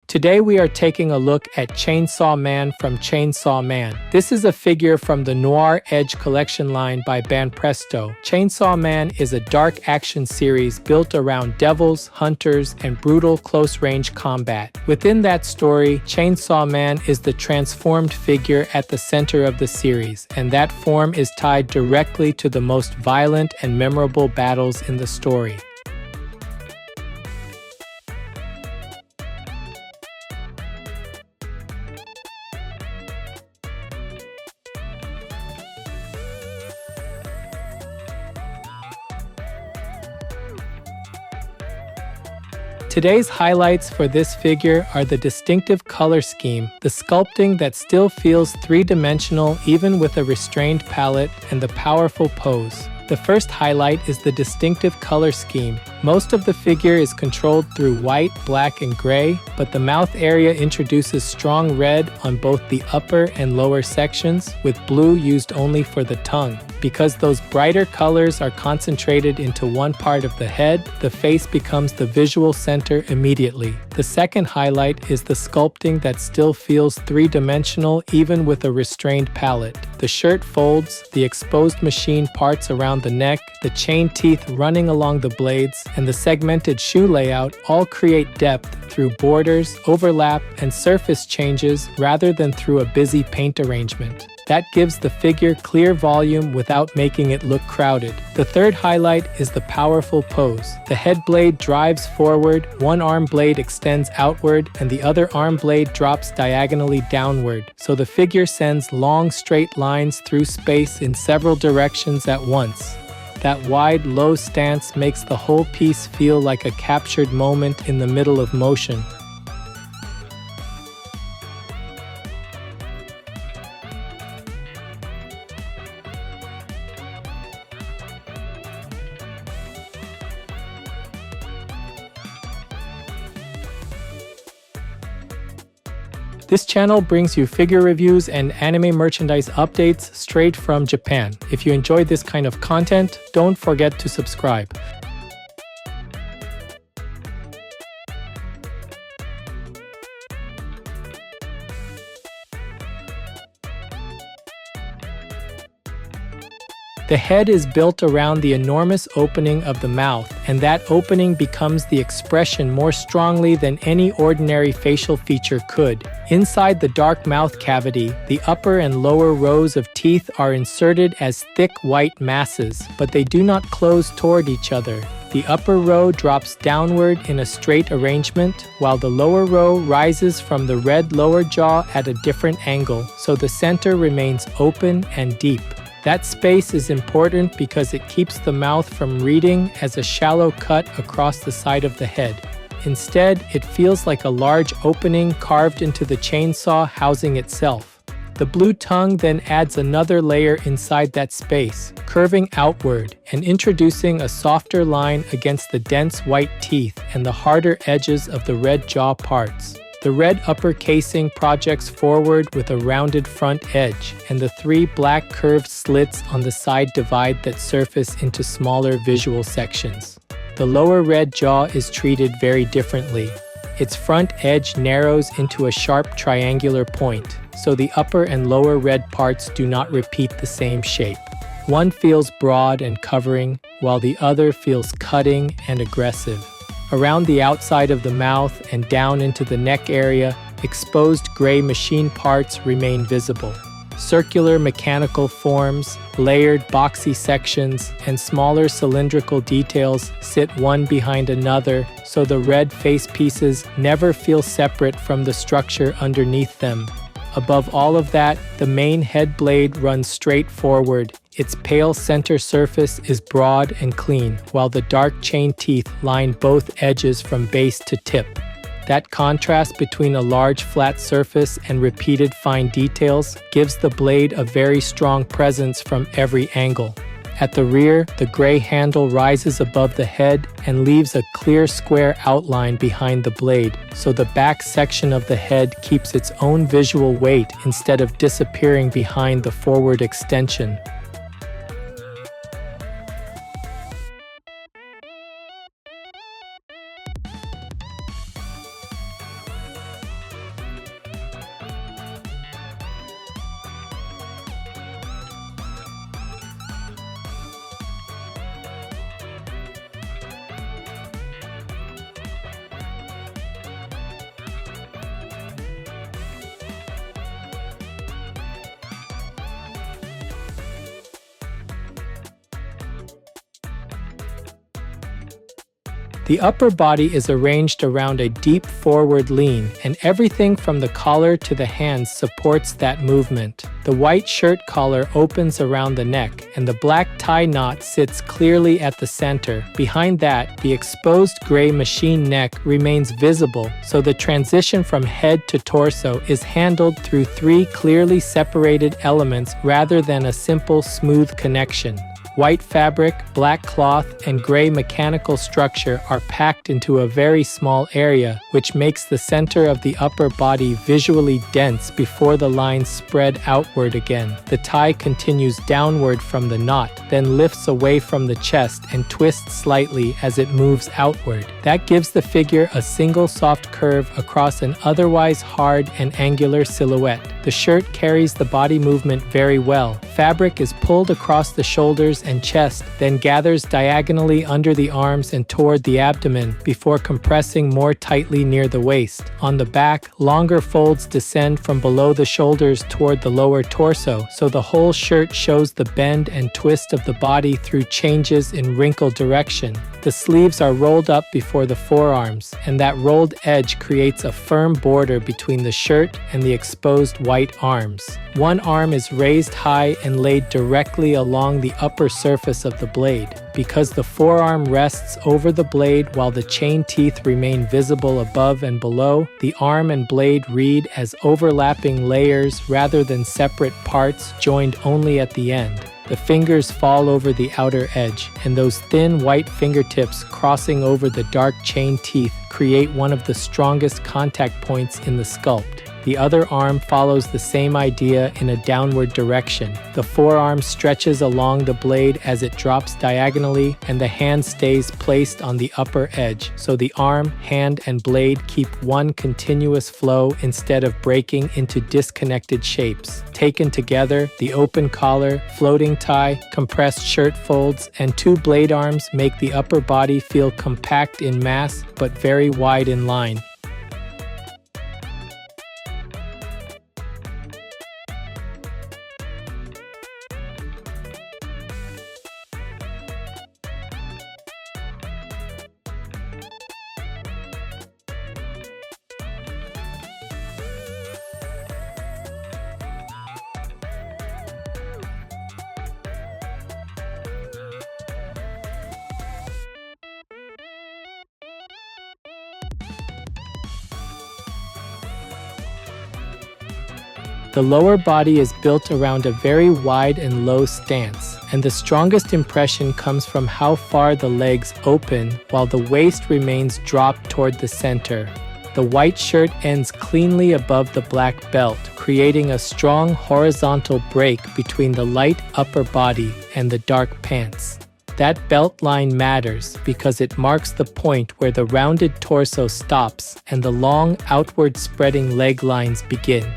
Today we are taking a look at Chainsaw Man from Chainsaw Man. This is a figure from the Noir Edge Collection line by Banpresto. Chainsaw Man is a dark action series built around devils, hunters, and brutal close-range combat. Within that story, Chainsaw Man is the transformed figure at the center of the series, and that form is tied directly to the most violent and memorable battles in the story. Today's highlights for this figure are the distinctive color scheme, the sculpting that still feels three-dimensional even with a restrained palette, and the powerful pose. The first highlight is the distinctive color scheme. Most of the figure is controlled through white, black, and gray, but the mouth area introduces strong red on both the upper and lower sections, with blue used only for the tongue. Because those brighter colors are concentrated into one part of the head, the face becomes the visual center immediately. The second highlight is the sculpting that still feels three-dimensional even with a restrained palette. The shirt folds, the exposed machine parts around the neck, the chain teeth running along the blades, and the segmented shoe layout all create depth through borders, overlap, and surface changes rather than through a busy paint arrangement. That gives the figure clear volume without making it look crowded. The third highlight is the powerful pose. The head blade drives forward, one arm blade extends outward, and the other arm blade drops diagonally downward, so the figure sends long straight lines through space in several directions at once. That wide, low stance makes the whole piece feel like a captured moment in the middle of motion. This channel brings you figure reviews and anime merchandise updates straight from Japan. If you enjoy this kind of content, don't forget to subscribe. The head is built around the enormous opening of the mouth, and that opening becomes the expression more strongly than any ordinary facial feature could. Inside the dark mouth cavity, the upper and lower rows of teeth are inserted as thick white masses, but they do not close toward each other. The upper row drops downward in a straight arrangement, while the lower row rises from the red lower jaw at a different angle, so the center remains open and deep. That space is important because it keeps the mouth from reading as a shallow cut across the side of the head. Instead, it feels like a large opening carved into the chainsaw housing itself. The blue tongue then adds another layer inside that space, curving outward and introducing a softer line against the dense white teeth and the harder edges of the red jaw parts. The red upper casing projects forward with a rounded front edge, and the three black curved slits on the side divide that surface into smaller visual sections. The lower red jaw is treated very differently. Its front edge narrows into a sharp triangular point, so the upper and lower red parts do not repeat the same shape. One feels broad and covering, while the other feels cutting and aggressive. Around the outside of the mouth and down into the neck area, exposed gray machine parts remain visible. Circular mechanical forms, layered boxy sections, and smaller cylindrical details sit one behind another, so the red face pieces never feel separate from the structure underneath them. Above all of that, the main head blade runs straight forward. Its pale center surface is broad and clean, while the dark chain teeth line both edges from base to tip. That contrast between a large flat surface and repeated fine details gives the blade a very strong presence from every angle. At the rear, the gray handle rises above the head and leaves a clear square outline behind the blade, so the back section of the head keeps its own visual weight instead of disappearing behind the forward extension. The upper body is arranged around a deep forward lean, and everything from the collar to the hands supports that movement. The white shirt collar opens around the neck, and the black tie knot sits clearly at the center. Behind that, the exposed gray machine neck remains visible, so the transition from head to torso is handled through three clearly separated elements rather than a simple smooth connection. White fabric, black cloth, and gray mechanical structure are packed into a very small area, which makes the center of the upper body visually dense before the lines spread outward again. The tie continues downward from the knot, then lifts away from the chest and twists slightly as it moves outward. That gives the figure a single soft curve across an otherwise hard and angular silhouette. The shirt carries the body movement very well. Fabric is pulled across the shoulders and chest, then gathers diagonally under the arms and toward the abdomen before compressing more tightly near the waist. On the back, longer folds descend from below the shoulders toward the lower torso, so the whole shirt shows the bend and twist of the body through changes in wrinkle direction. The sleeves are rolled up before the forearms, and that rolled edge creates a firm border between the shirt and the exposed white arms. One arm is raised high and laid directly along the upper surface of the blade. Because the forearm rests over the blade while the chain teeth remain visible above and below, the arm and blade read as overlapping layers rather than separate parts joined only at the end. The fingers fall over the outer edge, and those thin white fingertips crossing over the dark chain teeth create one of the strongest contact points in the sculpt. The other arm follows the same idea in a downward direction. The forearm stretches along the blade as it drops diagonally, and the hand stays placed on the upper edge, so the arm, hand, and blade keep one continuous flow instead of breaking into disconnected shapes. Taken together, the open collar, floating tie, compressed shirt folds, and two blade arms make the upper body feel compact in mass but very wide in line. The lower body is built around a very wide and low stance, and the strongest impression comes from how far the legs open while the waist remains dropped toward the center. The white shirt ends cleanly above the black belt, creating a strong horizontal break between the light upper body and the dark pants. That belt line matters because it marks the point where the rounded torso stops and the long outward spreading leg lines begin.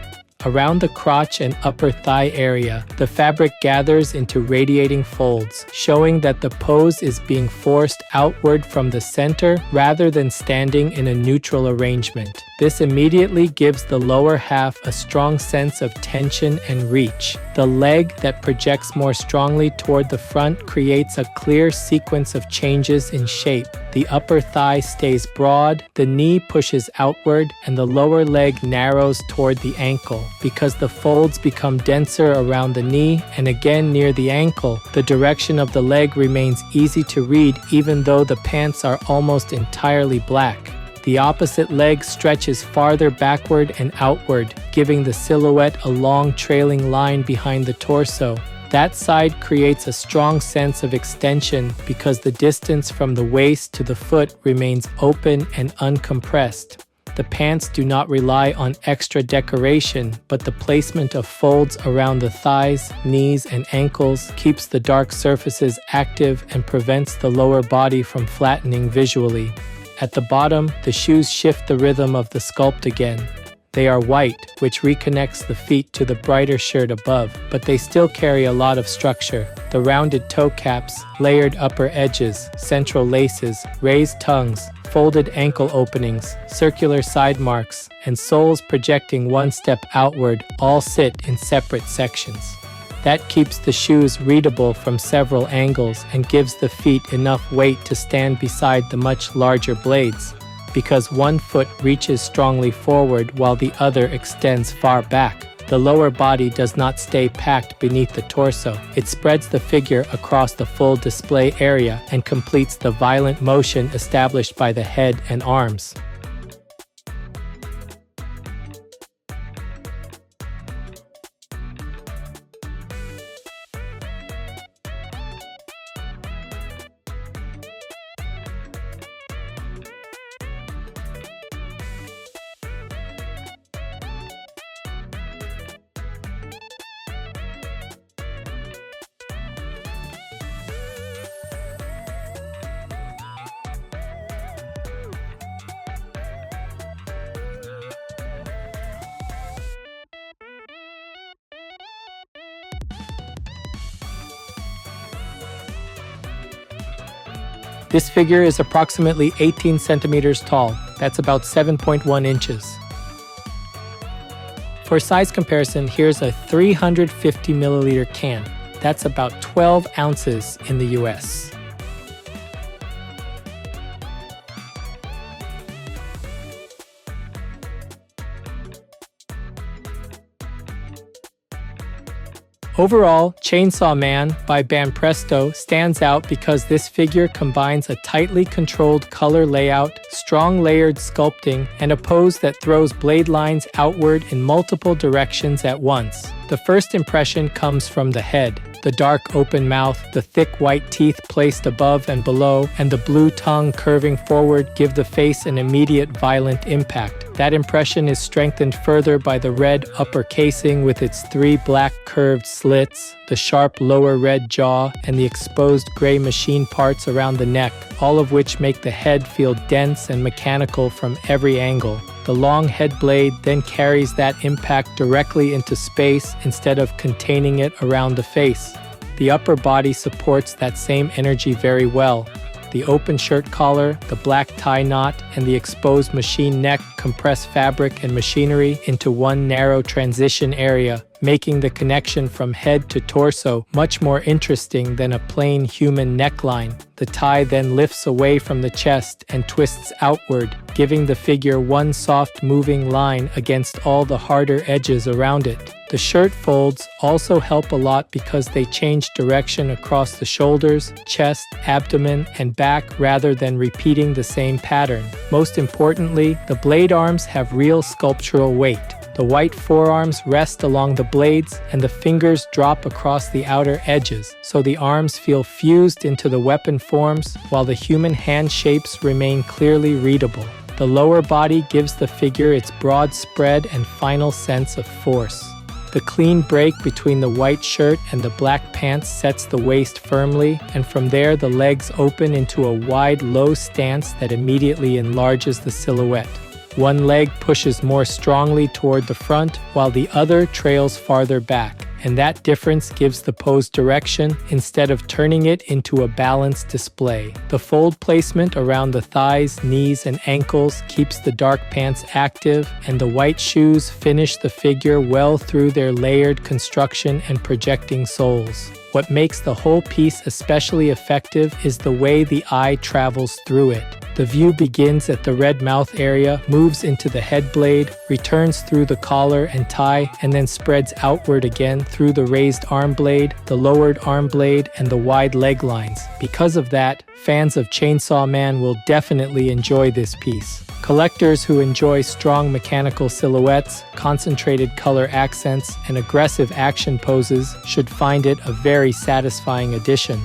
Around the crotch and upper thigh area, the fabric gathers into radiating folds, showing that the pose is being forced outward from the center rather than standing in a neutral arrangement. This immediately gives the lower half a strong sense of tension and reach. The leg that projects more strongly toward the front creates a clear sequence of changes in shape. The upper thigh stays broad, the knee pushes outward, and the lower leg narrows toward the ankle. Because the folds become denser around the knee and again near the ankle, the direction of the leg remains easy to read even though the pants are almost entirely black. The opposite leg stretches farther backward and outward, giving the silhouette a long trailing line behind the torso. That side creates a strong sense of extension because the distance from the waist to the foot remains open and uncompressed. The pants do not rely on extra decoration, but the placement of folds around the thighs, knees, and ankles keeps the dark surfaces active and prevents the lower body from flattening visually. At the bottom, the shoes shift the rhythm of the sculpt again. They are white, which reconnects the feet to the brighter shirt above, but they still carry a lot of structure. The rounded toe caps, layered upper edges, central laces, raised tongues, folded ankle openings, circular side marks, and soles projecting one step outward all sit in separate sections. That keeps the shoes readable from several angles and gives the feet enough weight to stand beside the much larger blades, because one foot reaches strongly forward while the other extends far back. The lower body does not stay packed beneath the torso. It spreads the figure across the full display area and completes the violent motion established by the head and arms. This figure is approximately 18 centimeters tall. That's about 7.1 inches. For size comparison, here's a 350 milliliter can. That's about 12 ounces in the US. Overall, Chainsaw Man by Banpresto stands out because this figure combines a tightly controlled color layout, strong layered sculpting, and a pose that throws blade lines outward in multiple directions at once. The first impression comes from the head. The dark open mouth, the thick white teeth placed above and below, and the blue tongue curving forward give the face an immediate violent impact. That impression is strengthened further by the red upper casing with its 3 black curved slits, the sharp lower red jaw, and the exposed gray machine parts around the neck, all of which make the head feel dense and mechanical from every angle. The long head blade then carries that impact directly into space instead of containing it around the face. The upper body supports that same energy very well. The open shirt collar, the black tie knot, and the exposed machine neck compress fabric and machinery into one narrow transition area, making the connection from head to torso much more interesting than a plain human neckline. The tie then lifts away from the chest and twists outward, giving the figure one soft moving line against all the harder edges around it. The shirt folds also help a lot because they change direction across the shoulders, chest, abdomen, and back rather than repeating the same pattern. Most importantly, the blade arms have real sculptural weight. The white forearms rest along the blades and the fingers drop across the outer edges, so the arms feel fused into the weapon forms while the human hand shapes remain clearly readable. The lower body gives the figure its broad spread and final sense of force. The clean break between the white shirt and the black pants sets the waist firmly, and from there the legs open into a wide, low stance that immediately enlarges the silhouette. One leg pushes more strongly toward the front, while the other trails farther back, and that difference gives the pose direction instead of turning it into a balanced display. The fold placement around the thighs, knees, and ankles keeps the dark pants active, and the white shoes finish the figure well through their layered construction and projecting soles. What makes the whole piece especially effective is the way the eye travels through it. The view begins at the red mouth area, moves into the head blade, returns through the collar and tie, and then spreads outward again through the raised arm blade, the lowered arm blade, and the wide leg lines. Because of that, fans of Chainsaw Man will definitely enjoy this piece. Collectors who enjoy strong mechanical silhouettes, concentrated color accents, and aggressive action poses should find it a very satisfying addition.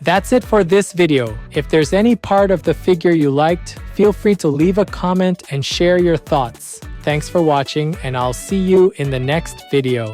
That's it for this video. If there's any part of the figure you liked, feel free to leave a comment and share your thoughts. Thanks for watching, and I'll see you in the next video.